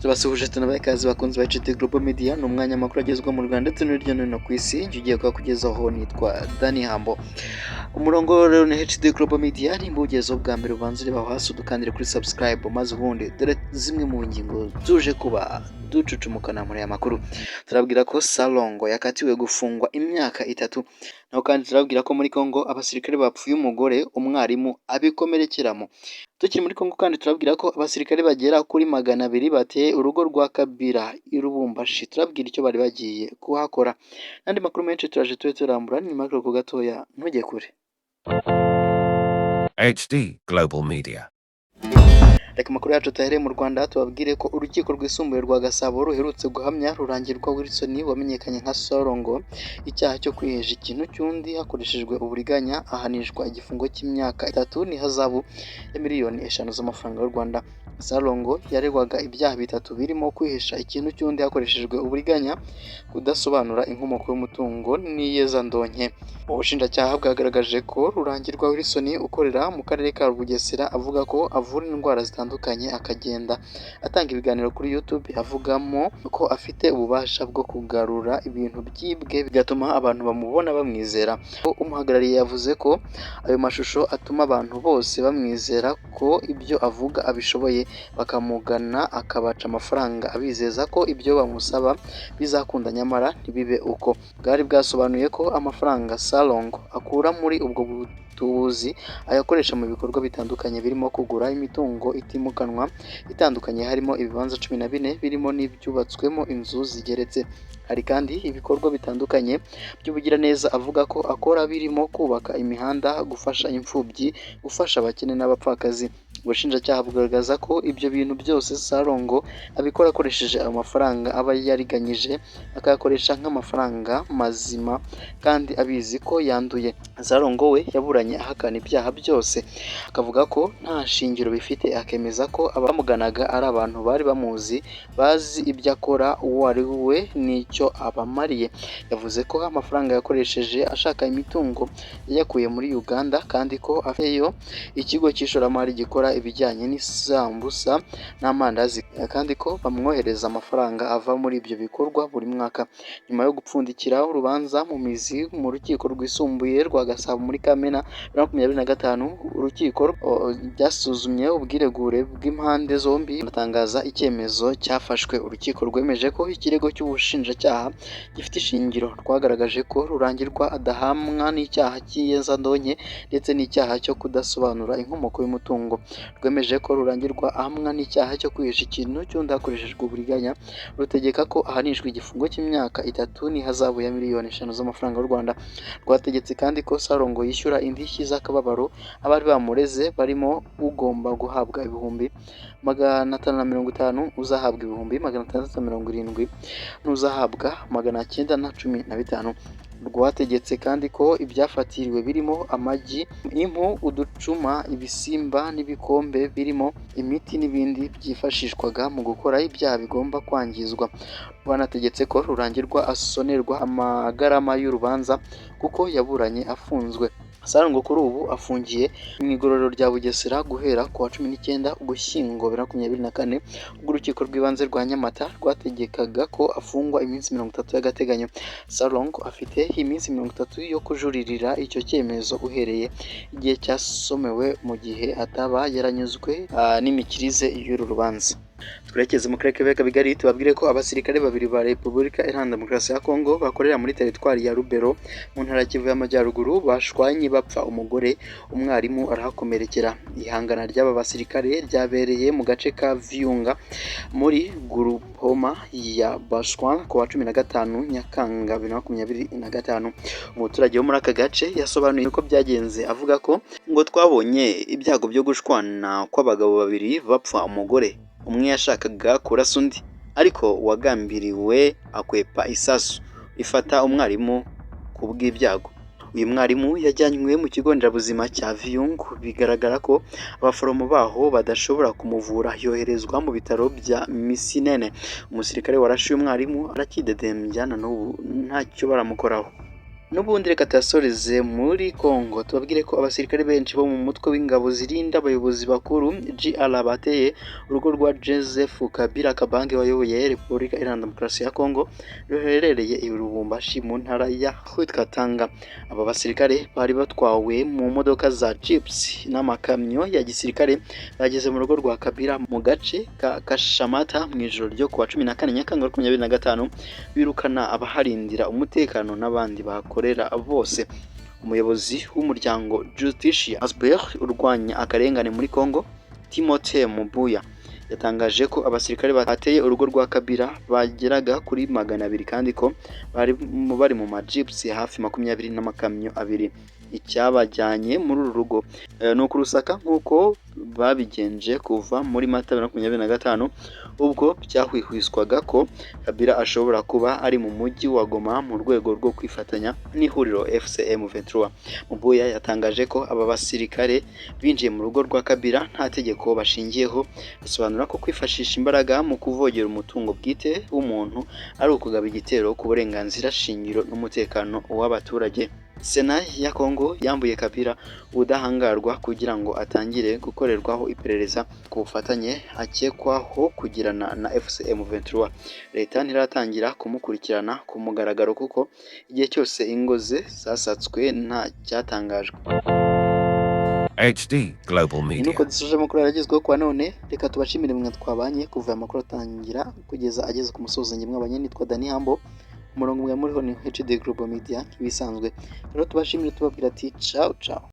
Tubasuhuje tunabakazi bakunzi ba HT Global Media, ni umwanya makuru agezwa mu Rwanda ndetse no hirya no hino ku isi. Ugiye kubagezaho nitwa Dani Hambo. Umurongo rero ni HT Global Media, nimba ugezeho bwa mbere ubanza ureba hasi udukandire kuri subscribe, maze ubundi dore zimwe mu ngingo tuje kuba ducucumukana muri aya makuru. Turabwira ko Salongo yakatiwe gufungwa imyaka 3, naho kandi turabwira ko muri Kongo abasirikare bapfuye umugore umwarimu abikomerekeramo. Tukiri muri Kongo kandi turabwira ko abasirikare bagera kuri 200 bateye urugo rwa Kabila i Lubumbashi. Turabwira icyo bari bagiye kuhakora. N'andi makuru menshi turaje turambura, ni makuru ku gatoya, ntujye kure. HD Global Media. Reka amakuru yacu tahere mu Rwanda tubabwire ko urukiko rwisumbuye rwa Gasabo ruherutse guhamya Rurangirwa Wilson wamenyekanye nka Salongo icyaha cyo kwiheje ikintu cy'undi hakoreshejwe uburiganya, ahanishwa igifungo cy'imyaka 3 n'ihazabu ya miliyoni 5 z'amafaranga y'u Rwanda. Salongo yaregwaga ibyaha 3 birimo kwihesha ikintu cy'undi hakoreshejwe uburiganya, kudasobanura inkomoko y'umutungo n'iyezandonke. Ubushinjacyaha bwagaragaje ko Rurangirwa Wilson ukorera mu karere ka Bugesera avuga ko avura indwara zitandukanye, akagenda atanga ibiganiro kuri YouTube avugamo ko afite ububasha bwo kugarura ibintu byibwe bigatuma abantu bamubona bamwizera. Umuhagarariye yavuze ko ayo mashusho atuma abantu bose bamwizera ko ibyo avuga abishoboye, bakamugana akabaca amafaranga abizeza ko ibyo bamusaba bizakunda, nyamara ntibibe uko. Bwari bwasobanuye ko amafaranga Salongo akura muri ubwo butubuzi ayakoresha mu bikorwa bitandukanye birimo kugura imitungo itimukanwa itandukanye, harimo ibibanza 14 birimo n'ibyubatswemo inzu zigeretse. Hari kandi ibikorwa bitandukanye by'ubugiraneza avuga ko akora birimo kubaka imihanda, gufasha imfubyi, gufasha abakene n'abapfakazi. Ubushinjacyaha bugaragaza ko ibyo bintu byose Salongo abikora akoresheje ayo mafaranga aba yariganyije, akayakoresha nk'amafaranga mazima kandi abizi ko yanduye. Salongo we yaburanye ahakana ibyaha byose, akavuga ko nta shingiro bifite, akemeza ko abamuganaga ari abantu bari bamuzi, bazi ibyo akora uwo ari we n'icyo abamariye. Yavuze ko amafaranga yakoresheje ashaka imitungo yayakuye muri Uganda, kandi ko afiteyo ikigo cy'ishoramari gikora ibijyanye n'isambusa n'amandazi, kandi ko bamwohereza amafaranga ava muri ibyo bikorwa buri mwaka. Nyuma yo gupfundikira urubanza mu mizi mu rukiko rwisumbuye rwa Gasabo muri Kamena 2025, urukiko byasuzumye ubwiregure bw'impande zombi rutangaza icyemezo cyafashwe. Urukiko rwemeje ko ikirego cy'ubushinjacyaha gifite ishingiro, rwagaragaje ko Rurangirwa adahamwa n'icyaha cy'iyezandonke ndetse n'icyaha cyo kudasobanura inkomoko y'umutungo. Rwemeje ko Rurangirwa ahamwa n'icyaha cyo kwihisha ikintu cy'undi hakoreshejwe uburiganya, rutegeka ko ahanishwa igifungo cy'imyaka 3 n'ihazabu ya miliyoni 5 z'amafaranga y'u Rwanda. Rwategetse kandi ko Salongo yishyura indishyi z'akababaro abari bamureze, barimo ugomba guhabwa ibihumbi 550, uzahabwa ibihumbi 670 n'uzahabwa 915. Rwategetse kandi ko ibyafatiriwe birimo amagi, impu, uducuma, ibisimba n'ibikombe birimo imiti n'ibindi byifashishwaga mu gukora ibyaha bigomba kwangizwa. Rwanategetse ko Rurangirwa asonerwa amagarama y'urubanza kuko yaburanye afunzwe. Salongo kuri ubu afungiye mu igororero rya Bugesera guhera ku wa 19 Ugushyingo 2024, ubwo urukiko rw'ibanze rwa Nyamata rwategekaga ko afungwa iminsi 30 y'agateganyo. Salongo afite iminsi 30 yo kujuririra icyo cyemezo uhereye igihe cyasomewe, mu gihe ataba yaranyuzwe n'imikirize y'uru rubanza. Twerekeze mu karere ka Bigari tubabwire ko abasirikare 2 ba Repubulika Iharanira Demokarasi ya Kongo bakorera muri teritwari ya Lubero mu ntara ya Kivu y'Amajyaruguru bashwanye bapfa umugore, umwarimu arahakomerekera. Ihangana ry'aba basirikare ryabereye mu gace ka Vyunga muri Grupoma ya Bashwan ku wa 15 Nyakanga 2025. Umuturage wo muri aka gace yasobanuye ko byagenze, avuga ko ngo twabonye ibyago byo gushwana kw'abagabo 2 bapfa umugore. umwe yashakaga kurasa undi ariko uwagambiriwe akwepa isasu rifata umwarimu ku bw'ibyago. Uyu mwarimu yajyanywe mu kigo nderabuzima cya Vyungu, bigaragara ko abaforomo baho badashobora kumuvura, yoherezwa mu bitaro bya Misinene. Umusirikare warashe uyu mwarimu arakidedembya, na n'ubu ntacyo baramukoraho. N'ubundi reka tuyasoreze muri Congo, tubabwire ko abasirikare benshi bo mu mutwe w'ingabo zirinda abayobozi bakuru GR bateye urugo rwa Joseph Kabila Kabange wayoboye Repubulika Iharanira Demokarasi ya Congo ruherereye i Lubumbashi mu ntara ya Haut-Katanga. Aba basirikare bari batwawe mu modoka za Jeeps n'amakamyo ya gisirikare, bageze mu rugo rwa Kabila mu gace ka Kashamata mu ijoro ryo kuwa 14 Nyakanga 2025, birukana abaharindira umutekano n'abandi bakorera bose. Umuyobozi w'umuryango Justicia Asbel urwanya akarengane muri Congo, Timothée Mubuya, yatangaje ko abasirikare bateye urugo rwa Kabila bageraga kuri 200 kandi ko bari mu majips hafi 20 n'amakamyo abiri. Icyabajyanye muri uru rugo ni ukurusaka nk'uko babigenje kuva muri Mata 2025, ubwo byahwihwiswaga ko Kabila ashobora kuba ari mu mujyi wa Goma mu rwego rwo kwifatanya n'ihuriro FCM23. Mubuya yatangaje ko aba basirikare binjiye mu rugo rwa Kabila nta tegeko bashingiyeho, asobanura ko kwifashisha imbaraga mu kuvogera umutungo bwite w'umuntu ari ukugaba igitero ku burenganzira shingiro n'umutekano w'abaturage. Sena ya Congo yambuye Kabila ubudahangarwa kugira ngo atangire gukorerwaho iperereza ku bufatanye akekwaho kugirana na FCM23. Leta ntiratangira kumukurikirana ku mugaragaro kuko igihe cyose ingo ze zasatswe nta cyatangajwe. HD Global Media. Nuko dusoje amakuru yaragezweho kwa none, reka tubashimire mwe twabanye kuva amakuru atangira kugeza ageze ku musozo. Njye mwabanye nitwa Dani Hambo, umurongo mwe muriho ni HD Global Media nk'ibisanzwe. Rero tubashimire tubabwira ati ciao ciao.